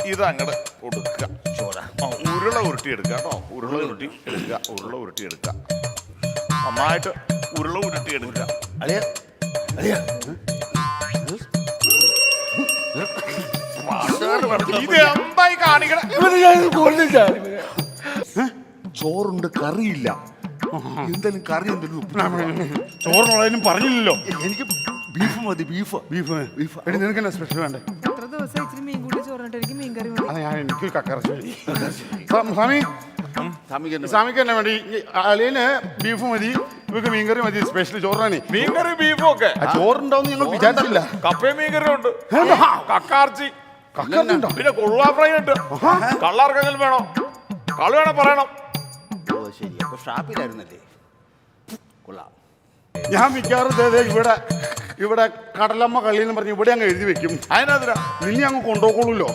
ഇതങ്ങട് കൊടുക്കുക. ഉരുള ഉരുട്ടി എടുക്കുക കേട്ടോ. ഉരുള ഉരുട്ടി എടുക്കുക. നന്നായിട്ട് ഉരുള ഉരുട്ടി എടുക്കുക. ഇത് എന്തായി കാണിക്കണ? ചോറുണ്ട്, കറിയില്ല. എന്തെങ്കിലും കറി ചോറിനുള്ളതിനും പറഞ്ഞില്ലല്ലോ. എനിക്ക് ബീഫ് മതി. ബീഫ് നിനക്ക് എന്നാ സ്പെഷ്യൽ വേണ്ടേ? എത്ര ദിവസം ഇച്ചിരി മീൻ കൂടി ചോറിട്ട് എനിക്ക് മീൻ കറി മതി. അതെ, ഞാൻ എനിക്ക് കക്കറച്ചി. സ്വാമിക്ക് തന്നെ വേണ്ടി അളിയന് ബീഫ് മതി, ഇവർക്ക് മീൻകറി മതി. സ്പെഷ്യൽ ചോറാണ്. മീൻകറി ബീഫും ഒക്കെ ചോറുണ്ടാവും ഞങ്ങൾ വിചാരിച്ചില്ല. കപ്പയും മീൻകറി ഉണ്ട്, കക്കാർച്ചി, കക്കറുണ്ടോ? പിന്നെ കൊഴുവാ ഫ്രൈ ഉണ്ട്. കള്ളാർക്കെങ്കിലും വേണോ? കള് വേണം പറയണം. ശരി, അപ്പൊ ഷാപ്പിലായിരുന്നല്ലേ? കൊള്ളാം. ഞാൻ മിക്കവാറും ഇവിടെ കടലമ്മ കളി എന്ന് പറഞ്ഞ് ഇവിടെ അങ്ങ് എഴുതി വെക്കും. അതിനെതിരാ നിന്നെ അങ്ങ് കൊണ്ടുപോകുള്ളൂല്ലോ.